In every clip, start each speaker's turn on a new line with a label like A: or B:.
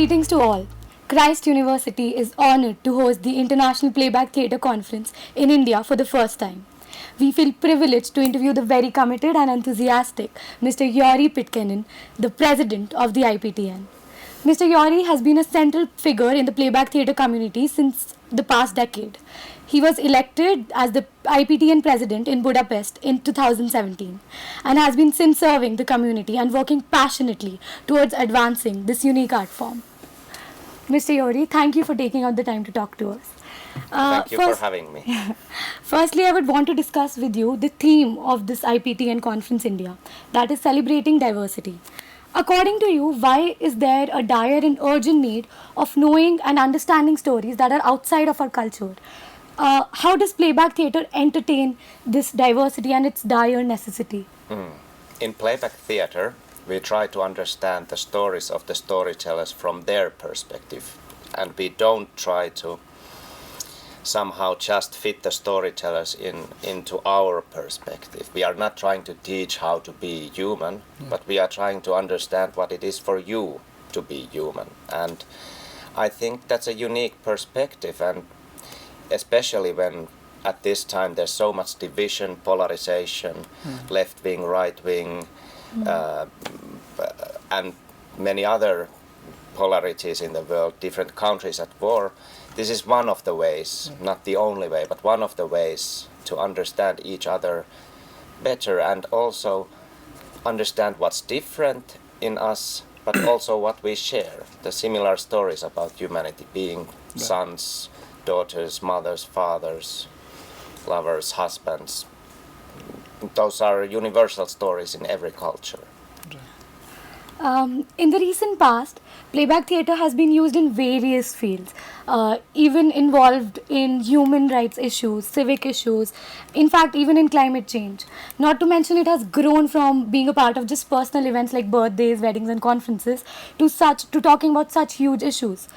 A: Greetings to all. Christ University is honored to host the International Playback Theatre Conference in India for the first time. We feel privileged to interview the very committed and enthusiastic Mr. Jori Pitkanen, the president of the IPTN. Mr. Jori has been a central figure in the playback theatre community since the past decade. He was elected as the IPTN president in Budapest in 2017 and has been since serving the community and working passionately towards advancing this unique art form. Mr. Jori, thank you for taking out the time to talk to us.
B: Thank you for having me.
A: Firstly, I would want to discuss with you the theme of this IPTN Conference India, that is celebrating diversity. According to you, why is there a dire and urgent need of knowing and understanding stories that are outside of our culture? How does playback theatre entertain this diversity and its dire necessity?
B: In playback theatre, we try to understand the stories of the storytellers from their perspective, and we don't try to somehow just fit the storytellers into our perspective. We are not trying to teach how to be human, but we are trying to understand what it is for you to be human. And I think that's a unique perspective, and especially when at this time there's so much division, polarization, left wing, right wing, and many other polarities in the world, different countries at war. This is one of the ways, not the only way, but one of the ways to understand each other better and also understand what's different in us, but also what we share. The similar stories about humanity, being sons, daughters, mothers, fathers, lovers, husbands. Those are universal stories in every culture.
A: In the recent past, playback theatre has been used in various fields, even involved in human rights issues, civic issues, in fact even in climate change. Not to mention it has grown from being a part of just personal events like birthdays, weddings and conferences to talking about such huge issues.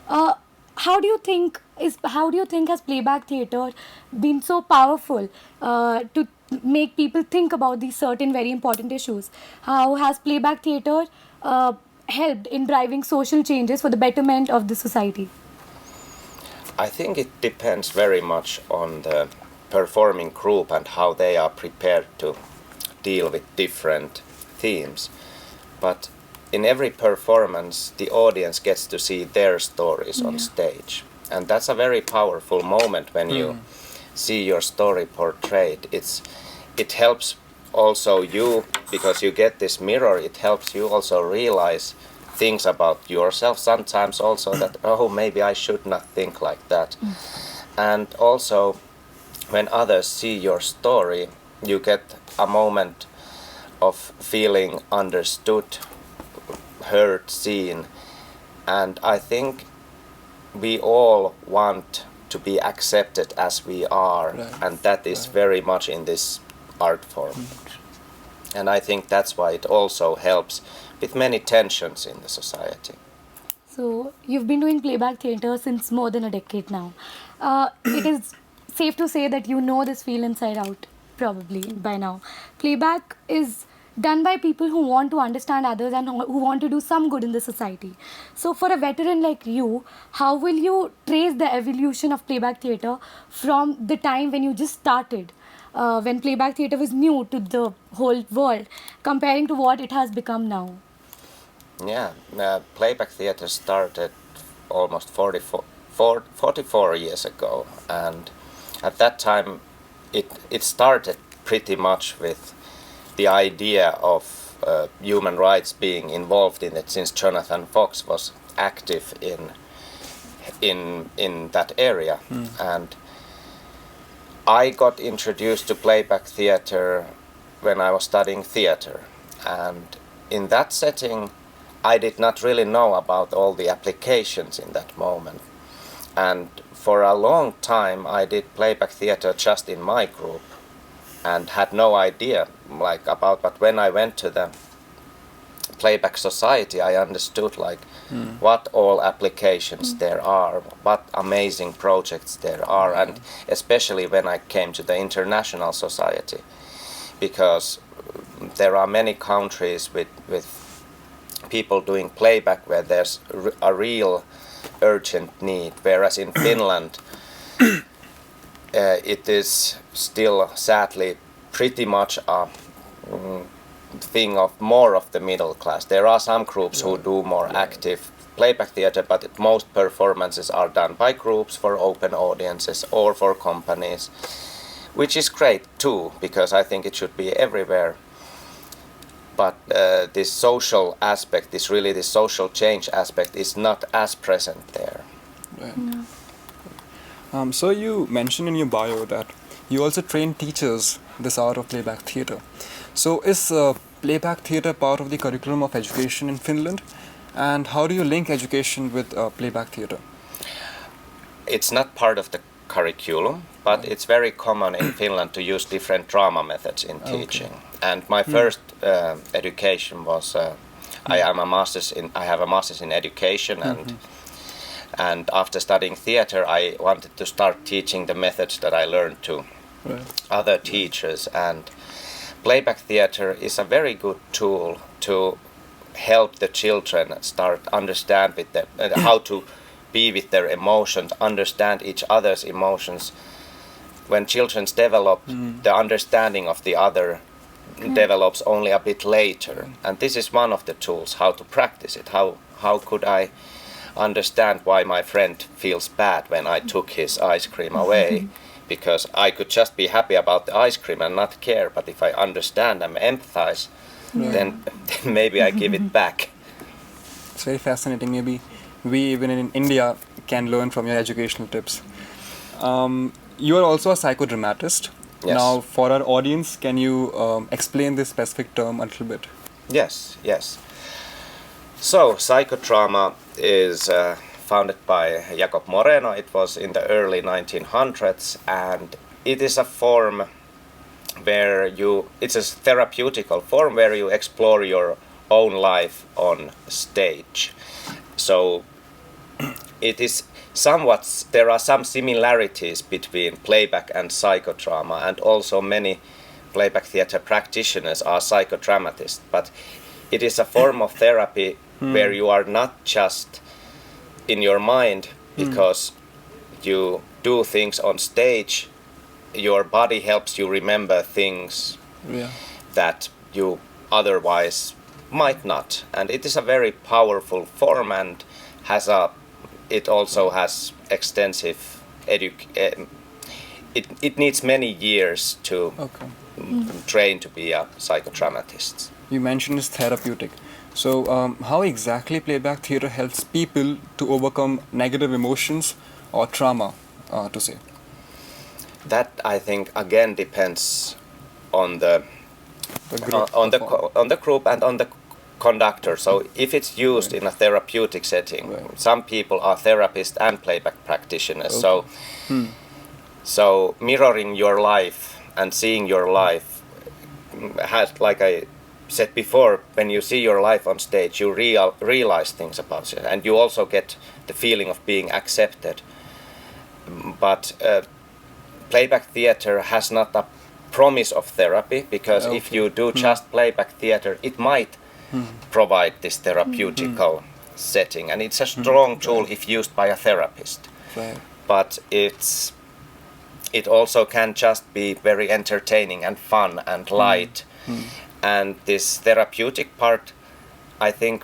A: How do you think has playback theatre been so powerful to make people think about these certain very important issues? How has playback theatre helped in driving social changes for the betterment of the society?
B: I think it depends very much on the performing group and how they are prepared to deal with different themes. But in every performance, the audience gets to see their stories on stage. And that's a very powerful moment when you see your story portrayed. It helps also you, because you get this mirror, it helps you also realize things about yourself sometimes also that, oh, maybe I should not think like that. And also when others see your story, you get a moment of feeling understood, heard, seen. And I think we all want to be accepted as we are, and that is very much in this art form. And I think that's why it also helps with many tensions in the society.
A: So you've been doing playback theatre since more than a decade now. It is safe to say that you know this field inside out, probably by now. Playback is done by people who want to understand others and who want to do some good in the society. So for a veteran like you, how will you trace the evolution of playback theatre from the time when you just started, when playback theatre was new to the whole world, comparing to what it has become now?
B: Yeah, playback theatre started almost 44 years ago, and at that time it started pretty much with the idea of human rights being involved in it, since Jonathan Fox was active in that area. And I got introduced to playback theatre when I was studying theatre, and in that setting I did not really know about all the applications in that moment. And for a long time I did playback theatre just in my group and had no idea about, but when I went to the playback society I understood what all applications there are, what amazing projects there are, and especially when I came to the international society, because there are many countries with people doing playback where there's a real urgent need, whereas in Finland it is still sadly pretty much a thing of more of the middle class. There are some groups who do more active playback theater, but most performances are done by groups for open audiences or for companies, which is great too, because I think it should be everywhere. But this social aspect, this social change aspect, is not as present there.
C: Right. So you mentioned in your bio that you also train teachers this art of playback theatre. So is playback theatre part of the curriculum of education in Finland? And how do you link education with playback theatre?
B: It's not part of the curriculum, but it's very common in Finland to use different drama methods in teaching. And my first education was I have a master's in education, and after studying theater, I wanted to start teaching the methods that I learned to other teachers. And playback theater is a very good tool to help the children start understand with them how to be with their emotions, understand each other's emotions. When children develop, the understanding of the other develops only a bit later. And this is one of the tools, how to practice it. How could I understand why my friend feels bad when I took his ice cream away? Because I could just be happy about the ice cream and not care. But if I understand and empathize, then maybe I give it back.
C: It's very fascinating. Maybe we, even in India, can learn from your educational tips. You are also a psychodramatist.
B: Yes.
C: Now, for our audience, can you explain this specific term a little bit?
B: Yes. So, psychodrama is founded by Jacob Moreno. It was in the early 1900s, and it is a form where it's a therapeutical form where you explore your own life on stage. So it is somewhat, there are some similarities between playback and psychodrama, and also many playback theater practitioners are psychodramatists, but it is a form of therapy where you are not just in your mind because you do things on stage. Your body helps you remember things that you otherwise might not, and it is a very powerful form and it also has extensive it needs many years to train to be a psychodramatist.
C: You mentioned it's therapeutic. So how exactly playback theatre helps people to overcome negative emotions or trauma, to say?
B: That, I think, again depends on the
C: group
B: on the group and on the conductor. So if it's used in a therapeutic setting, some people are therapists and playback practitioners. So mirroring your life and seeing your life has, like I said before, when you see your life on stage, you realize things about it, and you also get the feeling of being accepted. But playback theater has not a promise of therapy, because if you do just playback theater, it might provide this therapeutical setting, and it's a strong tool if used by a therapist. But it also can just be very entertaining and fun and light. And this therapeutic part, I think,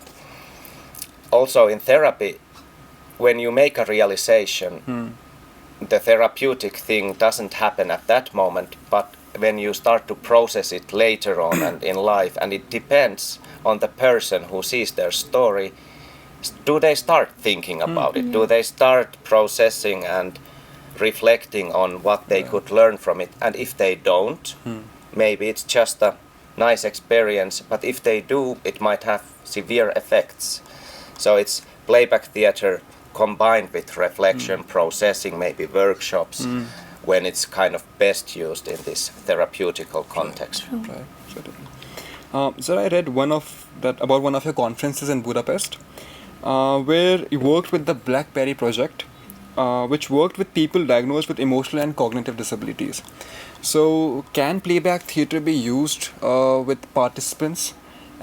B: also in therapy, when you make a realization, the therapeutic thing doesn't happen at that moment, but when you start to process it later on and in life, and it depends on the person who sees their story, do they start thinking about it? Do they start processing and reflecting on what they could learn from it? And if they don't, maybe it's just a nice experience, but if they do, it might have severe effects. So it's playback theater combined with reflection, processing, maybe workshops, when it's kind of best used in this therapeutical context.
C: So I read about one of your conferences in Budapest, where you worked with the Blackberry Project, which worked with people diagnosed with emotional and cognitive disabilities. So can playback theatre be used with participants,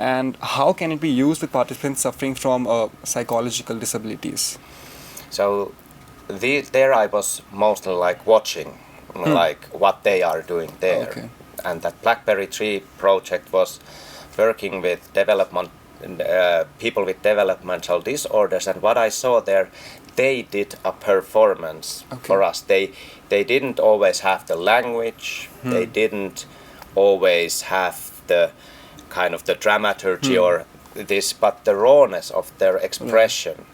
C: and how can it be used with participants suffering from psychological disabilities?
B: So there I was mostly like watching like what they are doing there.
C: Okay.
B: And that Blackberry Tree project was working with people with developmental disorders, and what I saw there, they did a performance for us. They didn't always have the language, they didn't always have the kind of the dramaturgy or this, but the rawness of their expression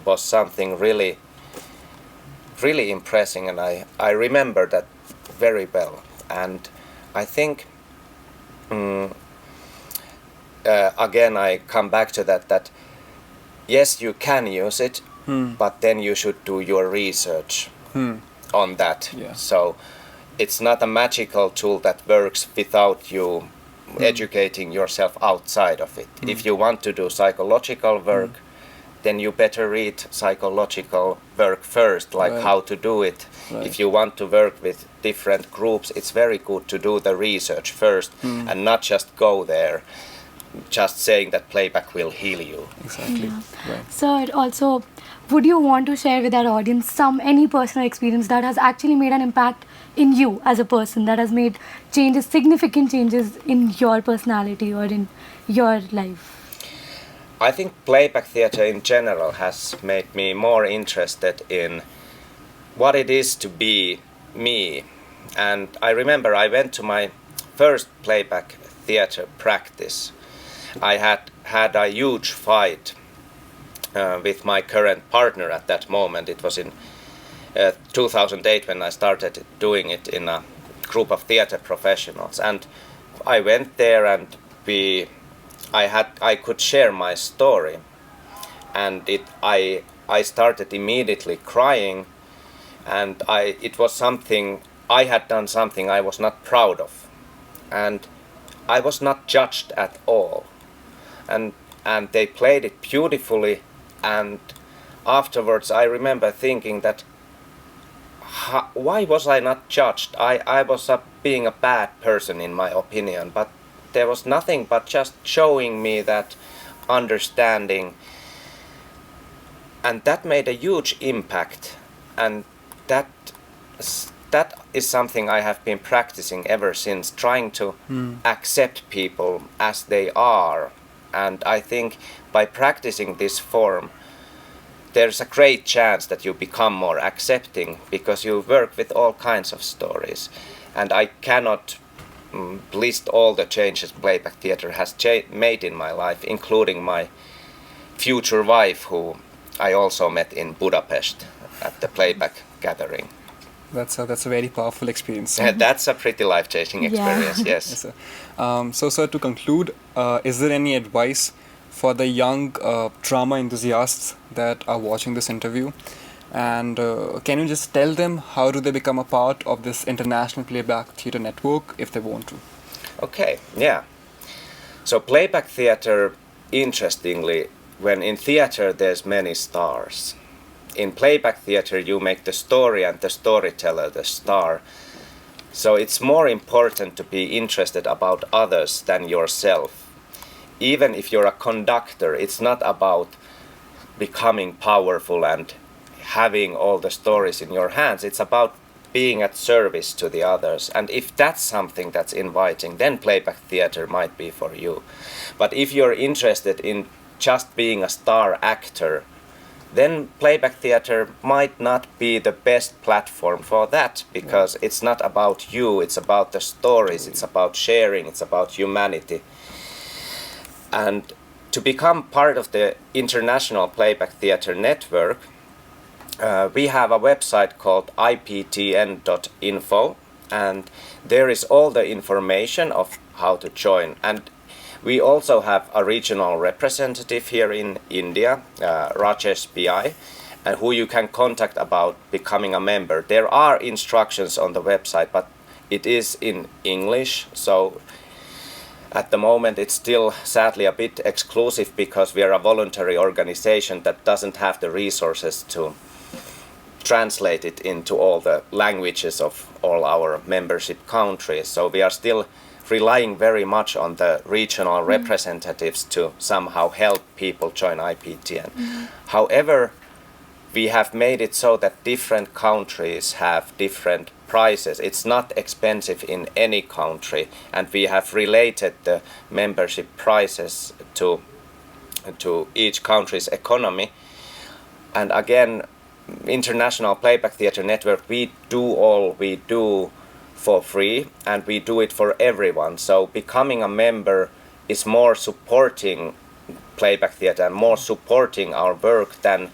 B: was something really impressive, and I remember that very well. And I think again I come back to that yes, you can use it, but then you should do your research on that.
C: Yeah.
B: So it's not a magical tool that works without you educating yourself outside of it. If you want to do psychological work, then you better read psychological work first, like how to do it. If you want to work with different groups, it's very good to do the research first and not just go there just saying that playback will heal you.
C: Exactly.
A: Yeah.
C: Right.
A: So it also, would you want to share with our audience any personal experience that has actually made an impact in you as a person, that has made significant changes in your personality or in your life?
B: I think playback theatre in general has made me more interested in what it is to be me. And I remember I went to my first playback theatre practice. I had a huge fight with my current partner at that moment. It was in 2008 when I started doing it in a group of theatre professionals. And I went there and I could share my story, and I started immediately crying, and it was something I had done, something I was not proud of, and I was not judged at all, and they played it beautifully, and afterwards I remember thinking that why was I not judged? I was being a bad person in my opinion, but there was nothing but just showing me that understanding, and that made a huge impact, and that is something I have been practicing ever since, trying to accept people as they are. And I think by practicing this form, there's a great chance that you become more accepting, because you work with all kinds of stories. And I cannot list all the changes playback theatre has made in my life, including my future wife, who I also met in Budapest at the playback gathering.
C: That's a very powerful experience.
B: That's a pretty life-changing experience, yes.
C: Yes, sir. So, sir, to conclude, is there any advice for the young drama enthusiasts that are watching this interview? And can you just tell them how do they become a part of this international playback theatre network if they want to?
B: Okay, yeah. So playback theatre, interestingly, when in theatre there's many stars. In playback theatre you make the story and the storyteller the star. So it's more important to be interested about others than yourself. Even if you're a conductor, it's not about becoming powerful and having all the stories in your hands. It's about being at service to the others. And if that's something that's inviting, then playback theatre might be for you. But if you're interested in just being a star actor, then playback theatre might not be the best platform for that, because it's not about you, it's about the stories, it's about sharing, it's about humanity. And to become part of the International Playback Theatre Network, we have a website called IPTN.info, and there is all the information of how to join. And we also have a regional representative here in India, Rajesh Pi, and who you can contact about becoming a member. There are instructions on the website, but it is in English, so at the moment it's still sadly a bit exclusive, because we are a voluntary organization that doesn't have the resources to translate it into all the languages of all our membership countries. So we are still relying very much on the regional representatives to somehow help people join IPTN. However, we have made it so that different countries have different prices. It's not expensive in any country, and we have related the membership prices to each country's economy. And again, International Playback Theatre Network, we do all we do for free, and we do it for everyone. So becoming a member is more supporting playback theatre and more supporting our work than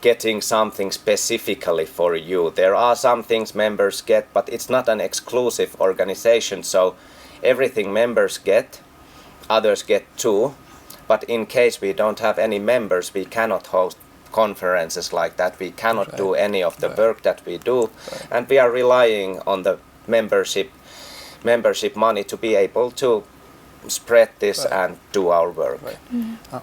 B: getting something specifically for you. There are some things members get, but it's not an exclusive organization, so everything members get, others get too. But in case we don't have any members, we cannot host conferences like that. We cannot do any of the work that we do, and we are relying on the membership money to be able to spread this and do our work.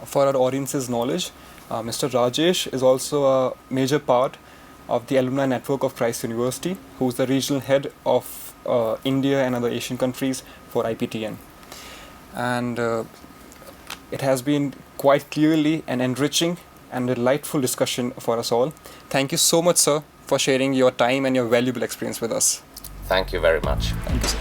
C: For our audience's knowledge, Mr. Rajesh is also a major part of the alumni network of Christ University, who is the regional head of India and other Asian countries for IPTN. And it has been quite clearly an enriching and delightful discussion for us all. Thank you so much, sir, for sharing your time and your valuable experience with us.
B: Thank you very much.
C: Thank you, sir.